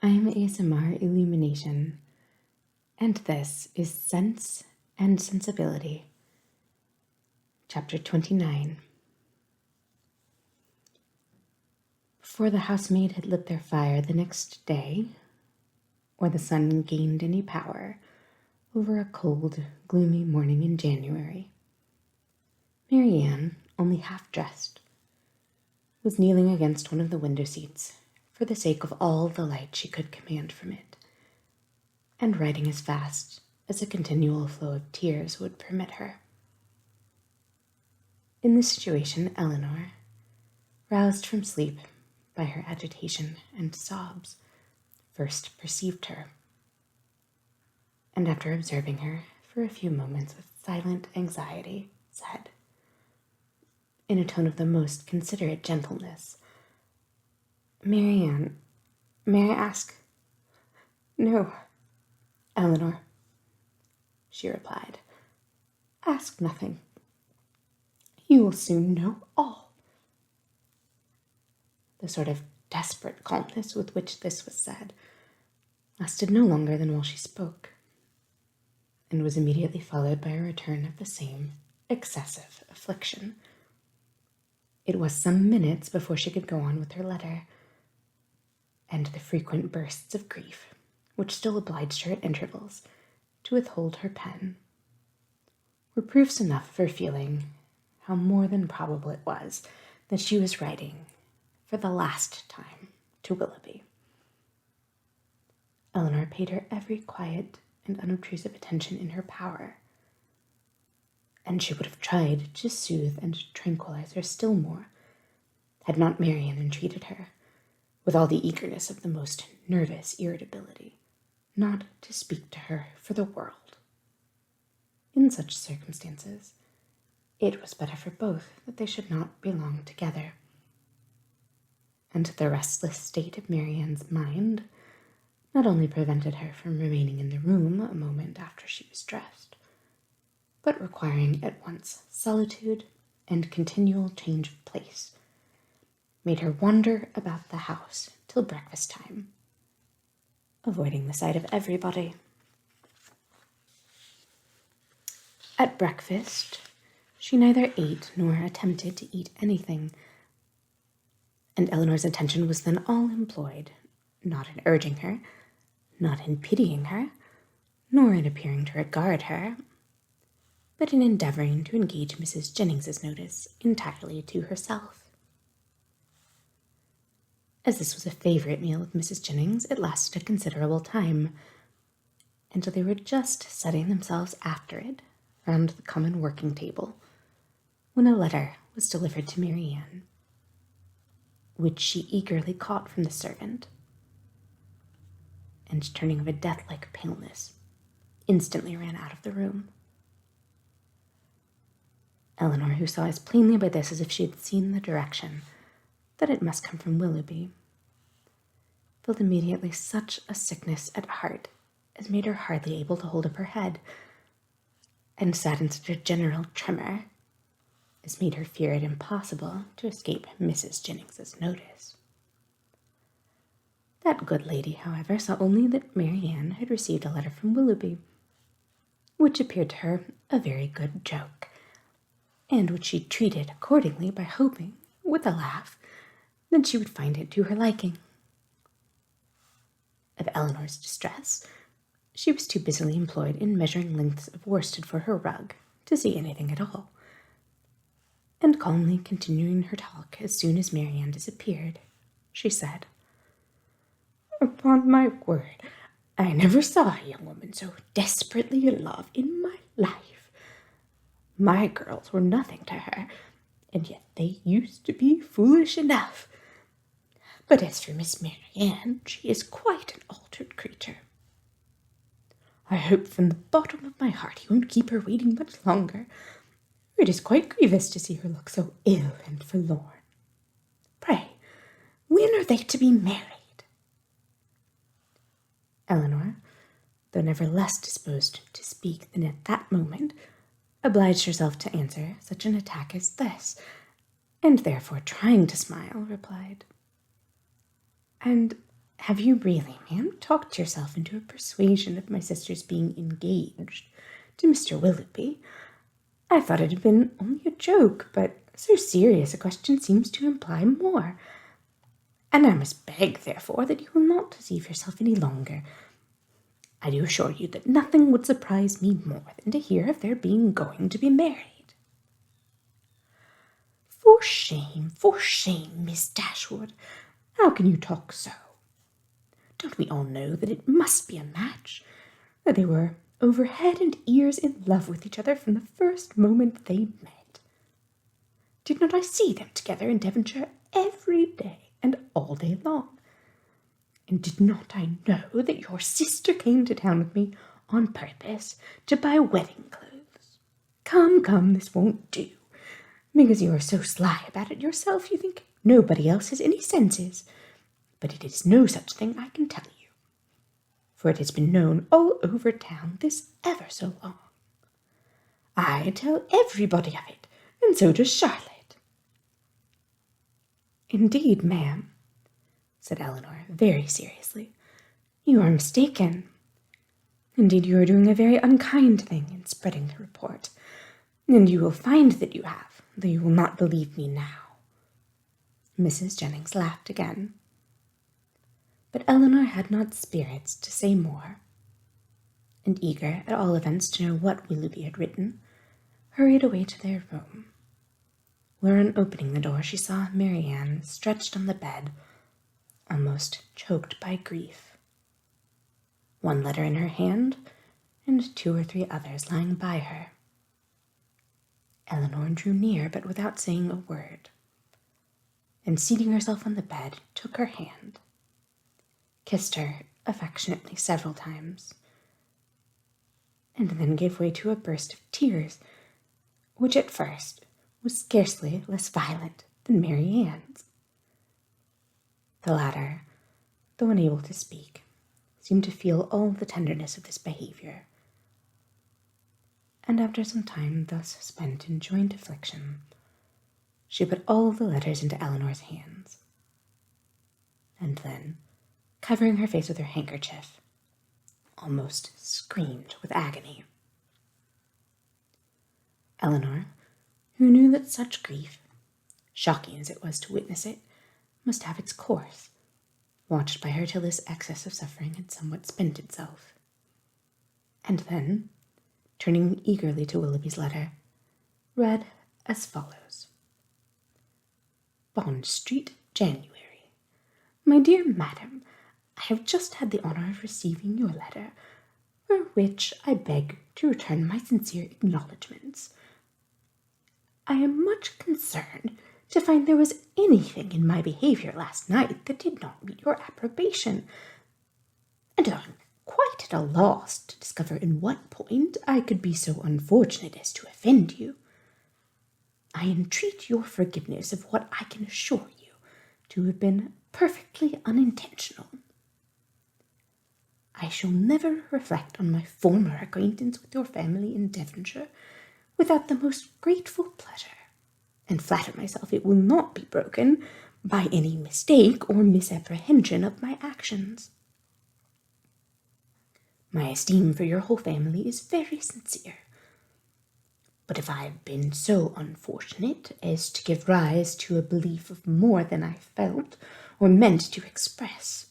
I'm ASMR Illumination, and this is Sense and Sensibility, Chapter 29. Before the housemaid had lit their fire the next day, or the sun gained any power over a cold, gloomy morning in January, Marianne, only half-dressed, was kneeling against one of the window seats for the sake of all the light she could command from it, and writing as fast as a continual flow of tears would permit her. In this situation, Eleanor, roused from sleep by her agitation and sobs, first perceived her, and after observing her for a few moments with silent anxiety, said, in a tone of the most considerate gentleness, "Marianne, may I ask—" "No, Eleanor," she replied. "Ask nothing. You will soon know all." The sort of desperate calmness with which this was said lasted no longer than while she spoke, and was immediately followed by a return of the same excessive affliction. It was some minutes before she could go on with her letter, and the frequent bursts of grief, which still obliged her at intervals to withhold her pen, were proofs enough of her feeling how more than probable it was that she was writing for the last time to Willoughby. Eleanor paid her every quiet and unobtrusive attention in her power, and she would have tried to soothe and tranquilize her still more, had not Marianne entreated her, with all the eagerness of the most nervous irritability, not to speak to her for the world. In such circumstances, it was better for both that they should not be long together, and the restless state of Marianne's mind not only prevented her from remaining in the room a moment after she was dressed, but requiring at once solitude and continual change of place, made her wander about the house till breakfast time, avoiding the sight of everybody. At breakfast, she neither ate nor attempted to eat anything, and Eleanor's attention was then all employed, not in urging her, not in pitying her, nor in appearing to regard her, but in endeavoring to engage Mrs. Jennings's notice entirely to herself. As this was a favorite meal with Mrs. Jennings, it lasted a considerable time, until they were just setting themselves after it round the common working table, when a letter was delivered to Marianne, which she eagerly caught from the servant, and turning of a death-like paleness, instantly ran out of the room. Eleanor, who saw as plainly by this as if she had seen the direction that it must come from Willoughby, felt immediately such a sickness at heart as made her hardly able to hold up her head, and sat in such a general tremor as made her fear it impossible to escape Mrs. Jennings's notice. That good lady, however, saw only that Marianne had received a letter from Willoughby, which appeared to her a very good joke, and which she treated accordingly by hoping, with a laugh, that she would find it to her liking. Of Eleanor's distress, she was too busily employed in measuring lengths of worsted for her rug to see anything at all, and calmly continuing her talk as soon as Marianne disappeared, she said, "Upon my word, I never saw a young woman so desperately in love in my life. My girls were nothing to her, and yet they used to be foolish enough. But as for Miss Marianne, she is quite an altered creature. I hope from the bottom of my heart you won't keep her waiting much longer, for it is quite grievous to see her look so ill and forlorn. Pray, when are they to be married?" Eleanor, though never less disposed to speak than at that moment, obliged herself to answer such an attack as this, and therefore, trying to smile, replied, "And Have you really, ma'am, talked yourself into a persuasion of my sister's being engaged to Mr. Willoughby? I thought it had been only a joke, but so serious a question seems to imply more. And I must beg, therefore, that you will not deceive yourself any longer. I do assure you that nothing would surprise me more than to hear of their being going to be married. For shame, Miss Dashwood. How can you talk so? Don't we all know that it must be a match? That they were over head and ears in love with each other from the first moment they met. Did not I see them together in Devonshire every day and all day long? And did not I know that your sister came to town with me on purpose to buy wedding clothes? Come, this won't do. Because you are so sly about it yourself, you think nobody else has any senses. But it is no such thing, I can tell you. For it has been known all over town this ever so long. I tell everybody of it, and so does Charlotte. Indeed, ma'am, said Elinor very seriously, you are mistaken. Indeed, you are doing a very unkind thing in spreading the report, and you will find that you have, though you will not believe me now. Mrs. Jennings laughed again. But Elinor had not spirits to say more, and eager, at all events, to know what Willoughby had written, hurried away to their room, where on opening the door she saw Marianne stretched on the bed, almost choked by grief, one letter in her hand, and 2 or 3 others lying by her. Elinor drew near, but without saying a word, and seating herself on the bed, took her hand, kissed her affectionately several times, and then gave way to a burst of tears, which at first was scarcely less violent than Marianne's. The latter, though unable to speak, seemed to feel all the tenderness of this behavior, and after some time thus spent in joint affliction, she put all the letters into Elinor's hands, and then, covering her face with her handkerchief, almost screamed with agony. Elinor, who knew that such grief, shocking as it was to witness it, must have its course, watched by her till this excess of suffering had somewhat spent itself, and then, turning eagerly to Willoughby's letter, read as follows. Bond Street, January. My dear Madam, I have just had the honour of receiving your letter, for which I beg to return my sincere acknowledgments. I am much concerned to find there was anything in my behaviour last night that did not meet your approbation, and I am quite at a loss to discover in what point I could be so unfortunate as to offend you. I entreat your forgiveness of what I can assure you to have been perfectly unintentional. I shall never reflect on my former acquaintance with your family in Devonshire without the most grateful pleasure, and flatter myself it will not be broken by any mistake or misapprehension of my actions. My esteem for your whole family is very sincere, but if I have been so unfortunate as to give rise to a belief of more than I felt or meant to express,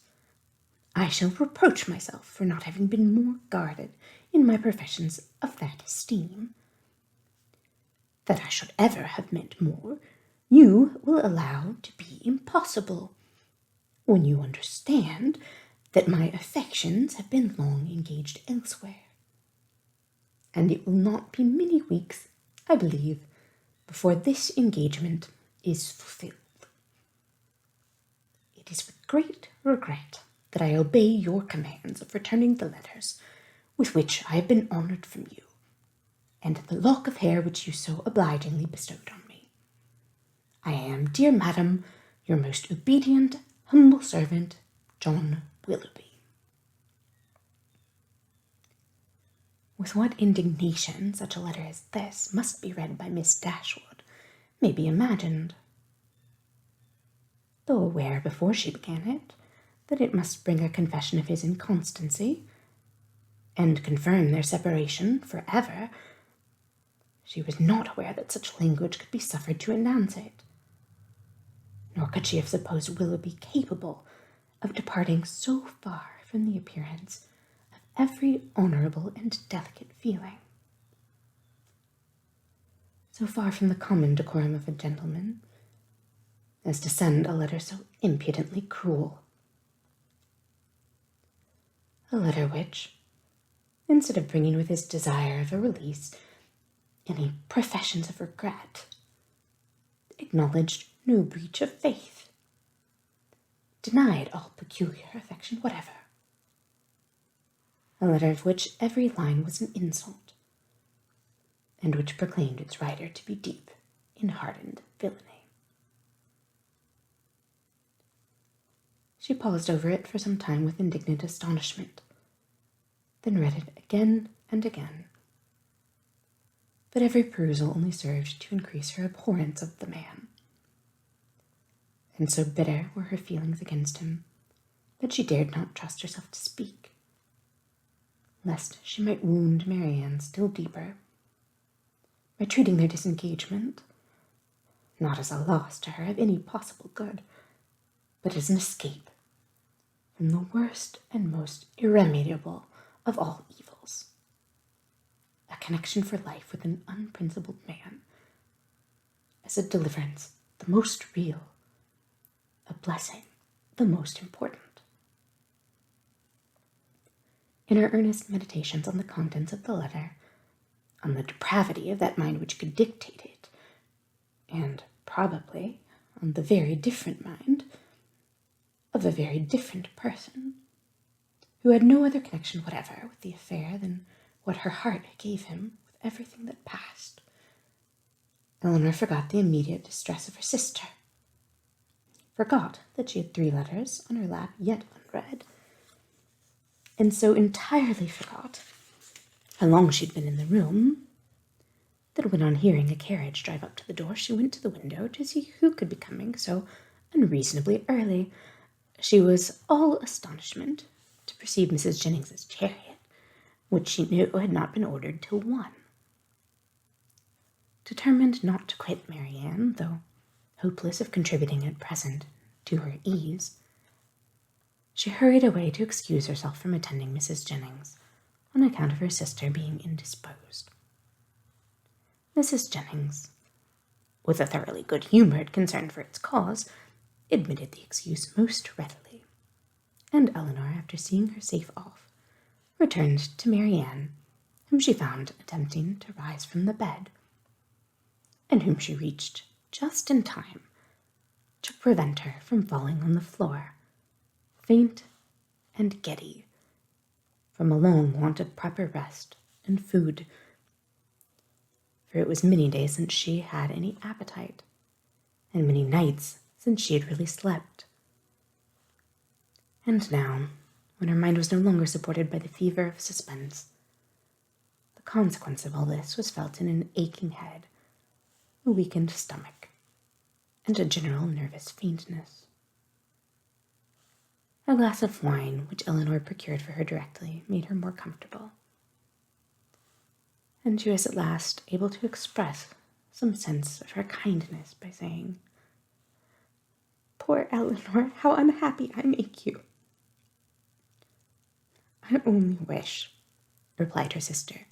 I shall reproach myself for not having been more guarded in my professions of that esteem. That I should ever have meant more, you will allow to be impossible, when you understand that my affections have been long engaged elsewhere, and it will not be many weeks, I believe, before this engagement is fulfilled. It is with great regret that I obey your commands of returning the letters with which I have been honoured from you, and the lock of hair which you so obligingly bestowed on me. I am, dear madam, your most obedient, humble servant, John Willoughby. With what indignation such a letter as this must be read by Miss Dashwood may be imagined. Though aware before she began it that it must bring a confession of his inconstancy, and confirm their separation forever, she was not aware that such language could be suffered to enhance it. Nor could she have supposed Willoughby capable of departing so far from the appearance of every honourable and delicate feeling. So far from the common decorum of a gentleman, as to send a letter so impudently cruel. A letter which, instead of bringing with his desire of a release any professions of regret, acknowledged no breach of faith, denied all peculiar affection whatever. A letter of which every line was an insult, and which proclaimed its writer to be deep in hardened villainy. She paused over it for some time with indignant astonishment, then read it again and again. But every perusal only served to increase her abhorrence of the man. And so bitter were her feelings against him that she dared not trust herself to speak, lest she might wound Marianne still deeper by treating their disengagement not as a loss to her of any possible good, but as an escape from the worst and most irremediable of all evils, a connection for life with an unprincipled man, as a deliverance the most real, a blessing the most important. In her earnest meditations on the contents of the letter, on the depravity of that mind which could dictate it, and probably on the very different mind of a very different person, who had no other connection whatever with the affair than what her heart gave him with everything that passed, Elinor forgot the immediate distress of her sister, forgot that she had 3 letters on her lap yet unread, and so entirely forgot how long she had been in the room, that when on hearing a carriage drive up to the door, she went to the window to see who could be coming so unreasonably early. She was all astonishment to perceive Mrs. Jennings's chariot, which she knew had not been ordered till 1. Determined not to quit Marianne, though hopeless of contributing at present to her ease, she hurried away to excuse herself from attending Mrs. Jennings on account of her sister being indisposed. Mrs. Jennings, with a thoroughly good-humoured concern for its cause, admitted the excuse most readily, and Elinor, after seeing her safe off, returned to Marianne, whom she found attempting to rise from the bed, and whom she reached just in time to prevent her from falling on the floor, faint and giddy, from a long want of proper rest and food, for it was many days since she had any appetite, and many nights since she had really slept. And now, when her mind was no longer supported by the fever of suspense, the consequence of all this was felt in an aching head, a weakened stomach, and a general nervous faintness. A glass of wine, which Elinor procured for her directly, made her more comfortable, and she was at last able to express some sense of her kindness by saying, "Poor Elinor, how unhappy I make you!" "I only wish," replied her sister,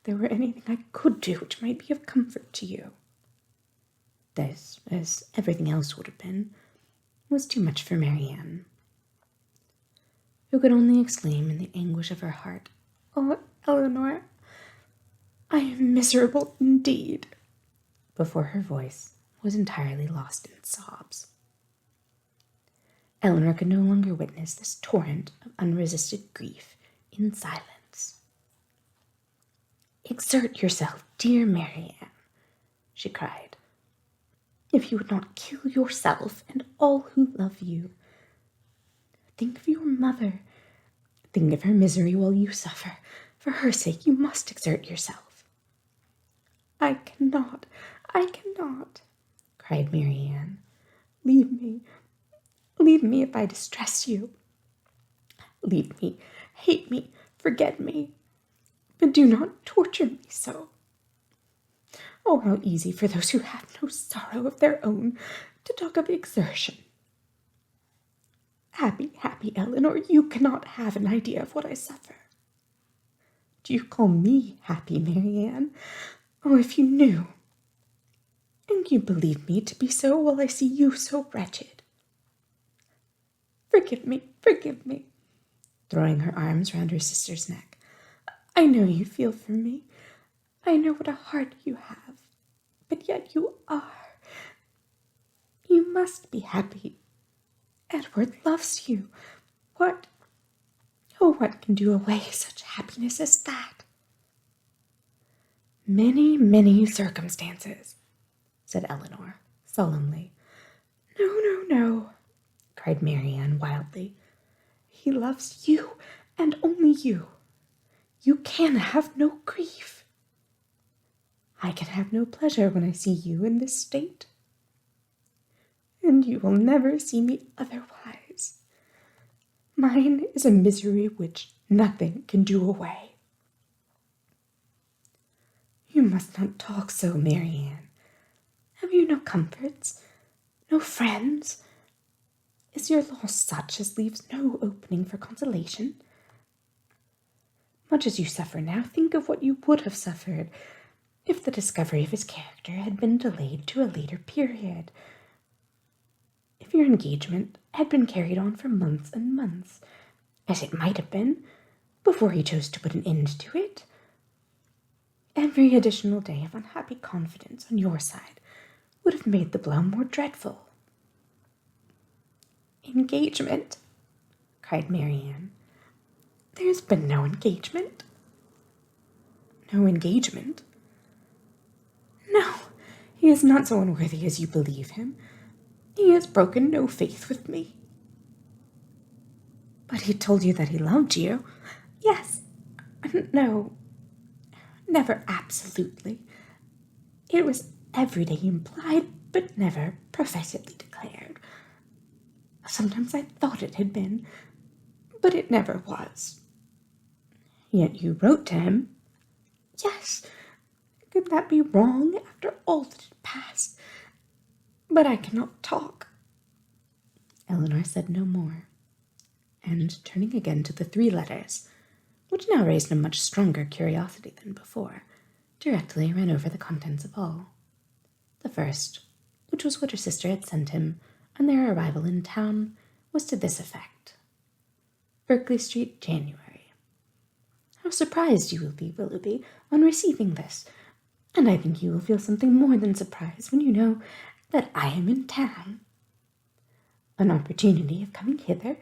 "there were anything I could do which might be of comfort to you." This, as everything else would have been, was too much for Marianne, who could only exclaim in the anguish of her heart, "Oh, Elinor, I am miserable indeed," before her voice was entirely lost in sobs. Elinor could no longer witness this torrent of unresisted grief in silence. "Exert yourself, dear Marianne," she cried, "if you would not kill yourself and all who love you. Think of your mother. Think of her misery while you suffer. For her sake you must exert yourself." I cannot, cried Marianne. "Leave me. Leave me if I distress you. Leave me, hate me, forget me, but do not torture me so. Oh, how easy for those who have no sorrow of their own to talk of exertion. Happy, happy Eleanor, you cannot have an idea of what I suffer. Do you call me happy, Marianne? Oh, if you knew. And you believe me to be so while I see you so wretched. Forgive me, throwing her arms round her sister's neck. I know you feel for me. I know what a heart you have. But yet you are. You must be happy. Edward loves you. What can do away such happiness as that? Many, many circumstances, said Eleanor, solemnly. No, cried Marianne wildly. He loves you, and only you. You can have no grief. I can have no pleasure when I see you in this state. And you will never see me otherwise. Mine is a misery which nothing can do away. You must not talk so, Marianne. Have you no comforts, no friends? Is your loss such as leaves no opening for consolation? Much as you suffer now, think of what you would have suffered if the discovery of his character had been delayed to a later period. If your engagement had been carried on for months and months, as it might have been, before he chose to put an end to it, every additional day of unhappy confidence on your side would have made the blow more dreadful. Engagement, cried Marianne. There's been no engagement. No engagement? No, he is not so unworthy as you believe him. He has broken no faith with me. But he told you that he loved you? Yes. No, never absolutely. It was every day implied, but never professedly declared. Sometimes I thought it had been, but it never was. Yet you wrote to him. Yes, could that be wrong after all that had passed? But I cannot talk. Eleanor said no more, and turning again to the 3 letters, which now raised a much stronger curiosity than before, directly ran over the contents of all. The first, which was what her sister had sent him on their arrival in town, was to this effect. Berkeley Street, January. How surprised you will be, Willoughby, on receiving this, and I think you will feel something more than surprise when you know that I am in town. An opportunity of coming hither,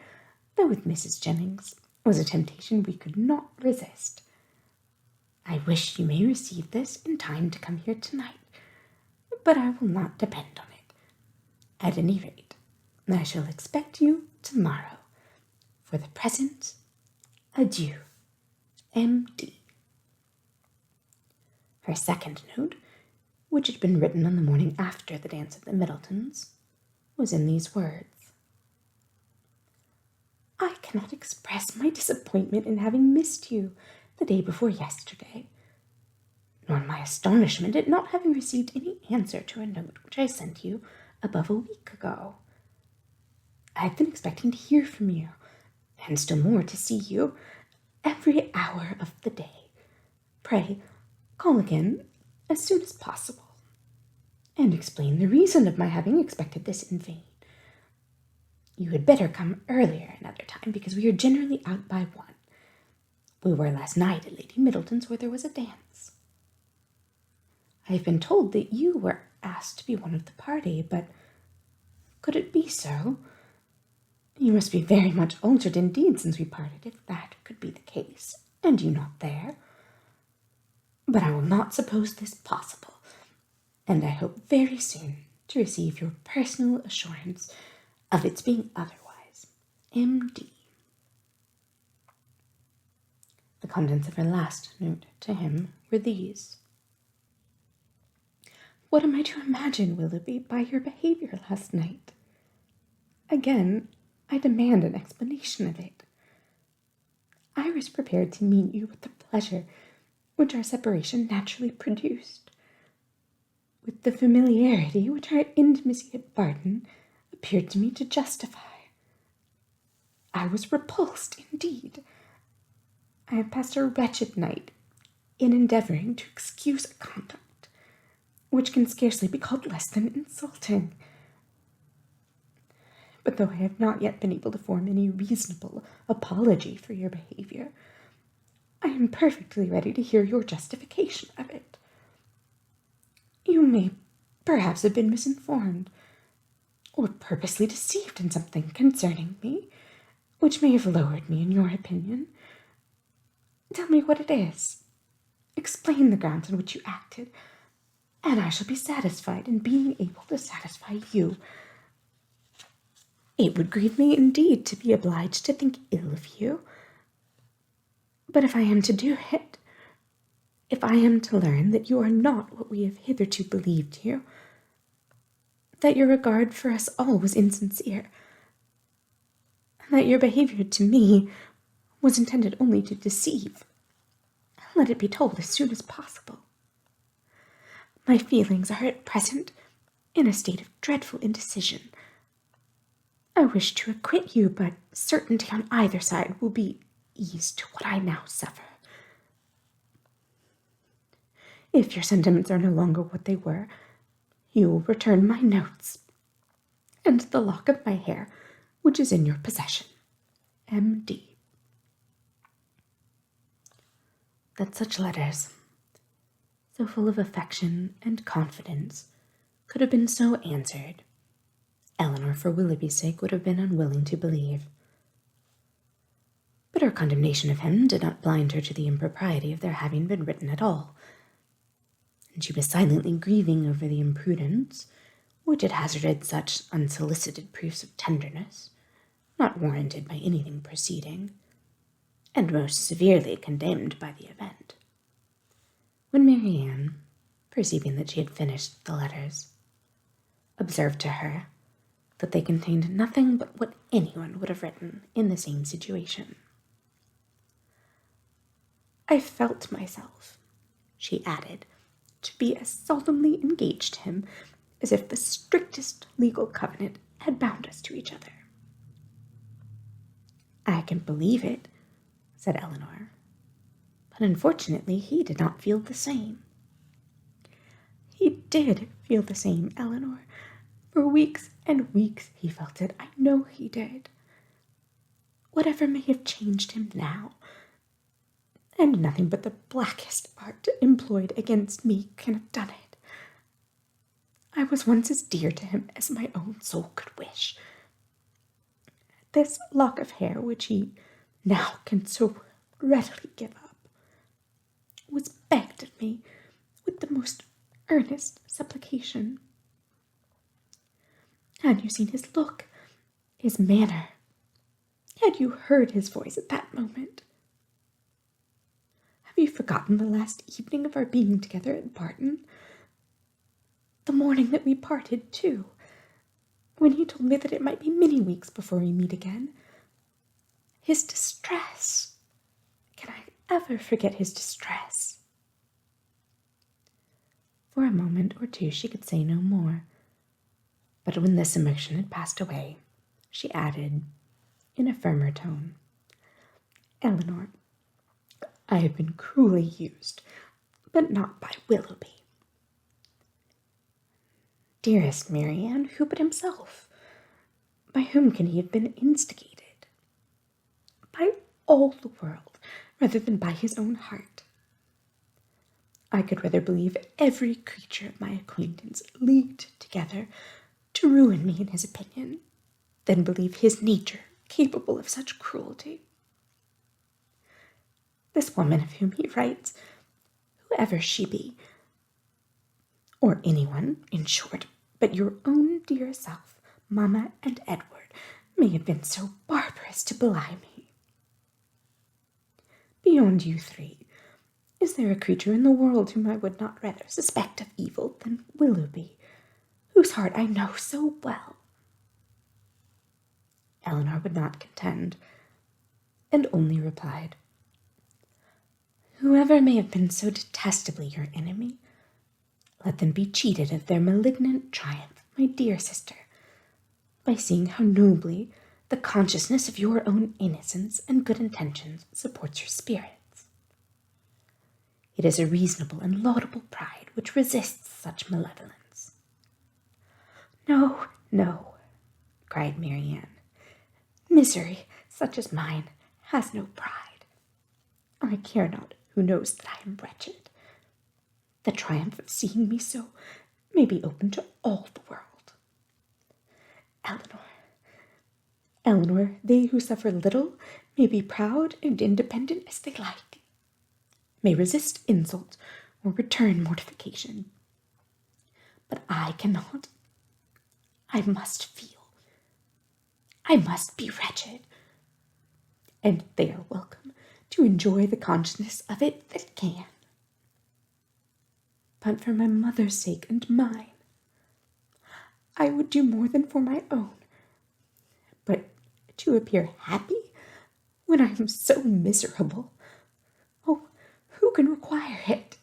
though with Mrs. Jennings, was a temptation we could not resist. I wish you may receive this in time to come here tonight, but I will not depend on it. At any rate, I shall expect you tomorrow. For the present, adieu. M.D. Her second note, which had been written on the morning after the dance at the Middletons, was in these words. I cannot express my disappointment in having missed you the day before yesterday, nor my astonishment at not having received any answer to a note which I sent you above a week ago. I have been expecting to hear from you, and still more to see you, every hour of the day. Pray, call again as soon as possible, and explain the reason of my having expected this in vain. You had better come earlier another time, because we are generally out by 1. We were last night at Lady Middleton's, where there was a dance. I have been told that you were asked to be one of the party, but could it be so? You must be very much altered indeed since we parted, if that could be the case, and you not there. But I will not suppose this possible, and I hope very soon to receive your personal assurance of its being otherwise. M.D. The contents of her last note to him were these. What am I to imagine, Willoughby, by your behaviour last night? Again, I demand an explanation of it. I was prepared to meet you with the pleasure which our separation naturally produced, with the familiarity which our intimacy at Barton appeared to me to justify. I was repulsed, indeed. I have passed a wretched night in endeavoring to excuse a conduct which can scarcely be called less than insulting. But though I have not yet been able to form any reasonable apology for your behavior, I am perfectly ready to hear your justification of it. You may perhaps have been misinformed, or purposely deceived in something concerning me, which may have lowered me in your opinion. Tell me what it is. Explain the grounds on which you acted, and I shall be satisfied in being able to satisfy you. It would grieve me indeed to be obliged to think ill of you. But if I am to do it, if I am to learn that you are not what we have hitherto believed you, that your regard for us all was insincere, and that your behavior to me was intended only to deceive, let it be told as soon as possible. My feelings are at present in a state of dreadful indecision. I wish to acquit you, but certainty on either side will be ease to what I now suffer. If your sentiments are no longer what they were, you will return my notes, and the lock of my hair which is in your possession. M.D. That such letters, so full of affection and confidence, could have been so answered, Eleanor, for Willoughby's sake, would have been unwilling to believe. But her condemnation of him did not blind her to the impropriety of their having been written at all, and she was silently grieving over the imprudence which had hazarded such unsolicited proofs of tenderness, not warranted by anything preceding, and most severely condemned by the event. When Marianne, perceiving that she had finished the letters, observed to her that they contained nothing but what anyone would have written in the same situation. I felt myself, she added, to be as solemnly engaged to him as if the strictest legal covenant had bound us to each other. I can believe it, said Eleanor, but unfortunately he did not feel the same. He did feel the same, Eleanor. For weeks and weeks he felt it. I know he did. Whatever may have changed him now, and nothing but the blackest art employed against me can have done it. I was once as dear to him as my own soul could wish. This lock of hair, which he now can so readily give up, was begged of me with the most earnest supplication. Had you seen his look, his manner, had you heard his voice at that moment? Have you forgotten the last evening of our being together at Barton? The morning that we parted, too, when he told me that it might be many weeks before we meet again. His distress! Can I ever forget his distress? For a moment or two she could say no more, but when this emotion had passed away, she added, in a firmer tone, Eleanor, I have been cruelly used, but not by Willoughby. Dearest Marianne, who but himself? By whom can he have been instigated? By all the world, rather than by his own heart. I could rather believe every creature of my acquaintance leagued together to ruin me in his opinion, than believe his nature capable of such cruelty. This woman of whom he writes, whoever she be, or anyone, in short, but your own dear self, Mamma and Edward, may have been so barbarous to belie me. Beyond you three, is there a creature in the world whom I would not rather suspect of evil than Willoughby, whose heart I know so well? Eleanor would not contend, and only replied, "Whoever may have been so detestably your enemy, let them be cheated of their malignant triumph, my dear sister, by seeing how nobly the consciousness of your own innocence and good intentions supports your spirits. It is a reasonable and laudable pride which resists such malevolence." "No, no," cried Marianne. "Misery, such as mine, has no pride. I care not who knows that I am wretched. The triumph of seeing me so may be open to all the world. Eleanor, they who suffer little may be proud and independent as they like, may resist insult or return mortification. But I cannot. I must feel. I must be wretched. And they are welcome to enjoy the consciousness of it that can. But for my mother's sake and mine, I would do more than for my own. But to appear happy when I am so miserable, oh, who can require it?"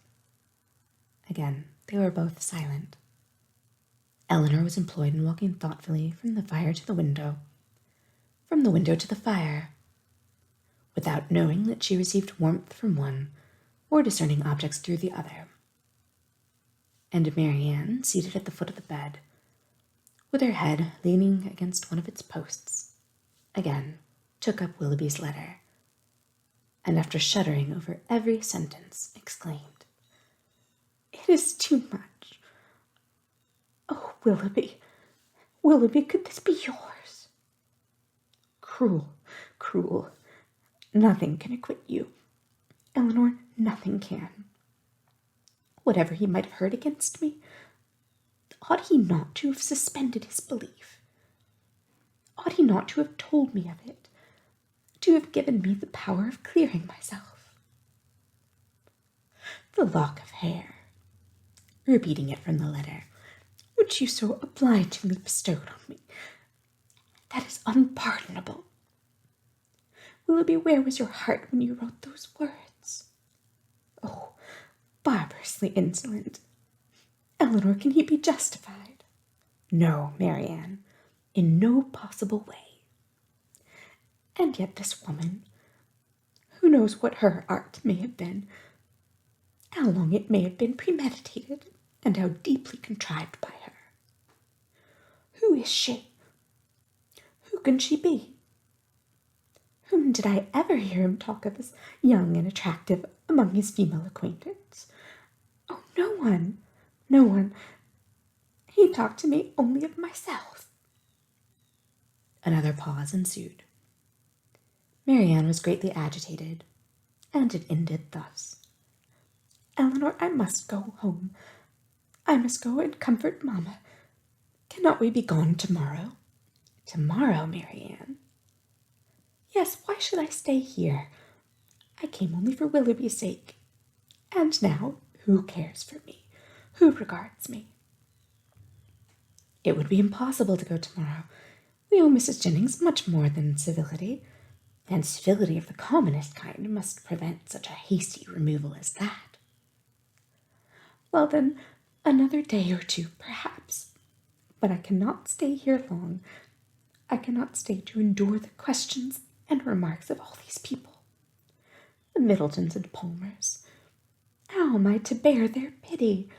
Again they were both silent. Eleanor was employed in walking thoughtfully from the fire to the window, from the window to the fire, without knowing that she received warmth from one or discerning objects through the other. And Marianne, seated at the foot of the bed, with her head leaning against one of its posts, again took up Willoughby's letter, and after shuddering over every sentence, exclaimed, "It is too much. Oh, Willoughby, Willoughby, could this be yours? Cruel, cruel. Nothing can acquit you. Eleanor, nothing can. Whatever he might have heard against me, ought he not to have suspended his belief? Ought he not to have told me of it, to have given me the power of clearing myself? The lock of hair," repeating it from the letter, "which you so obligingly bestowed on me, that is unpardonable. Willoughby, where was your heart when you wrote those words? Oh, barbarously insolent. Eleanor, can he be justified? No, Marianne, in no possible way. And yet this woman, who knows what her art may have been, how long it may have been premeditated, and how deeply contrived by her. Who is she? Who can she be? Whom did I ever hear him talk of as young and attractive among his female acquaintance? Oh, no one, no one. He talked to me only of myself." Another pause ensued. Marianne was greatly agitated, and it ended thus. "Eleanor, I must go home. I must go and comfort Mamma. Cannot we be gone tomorrow?" "Tomorrow, Marianne?" "Yes, why should I stay here? I came only for Willoughby's sake. And now, who cares for me? Who regards me?" "It would be impossible to go tomorrow. We owe Mrs. Jennings much more than civility, and civility of the commonest kind must prevent such a hasty removal as that." "Well, then, another day or two, perhaps. But I cannot stay here long. I cannot stay to endure the questions and remarks of all these people. The Middletons and Palmers. How am I to bear their pity?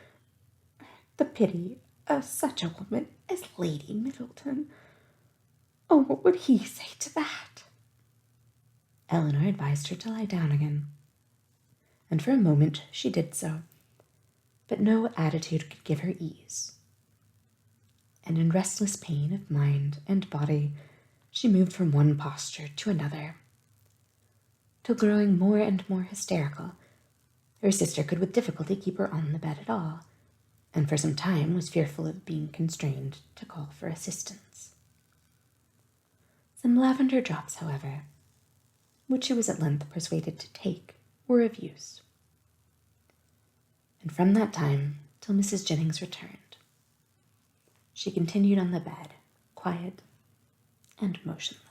The pity of such a woman as Lady Middleton. Oh, what would he say to that?" Eleanor advised her to lie down again, and for a moment she did so, but no attitude could give her ease. And in restless pain of mind and body she moved from one posture to another, till growing more and more hysterical, her sister could with difficulty keep her on the bed at all, and for some time was fearful of being constrained to call for assistance. Some lavender drops, however, which she was at length persuaded to take, were of use. And from that time till Mrs. Jennings returned, she continued on the bed, quiet and motionless.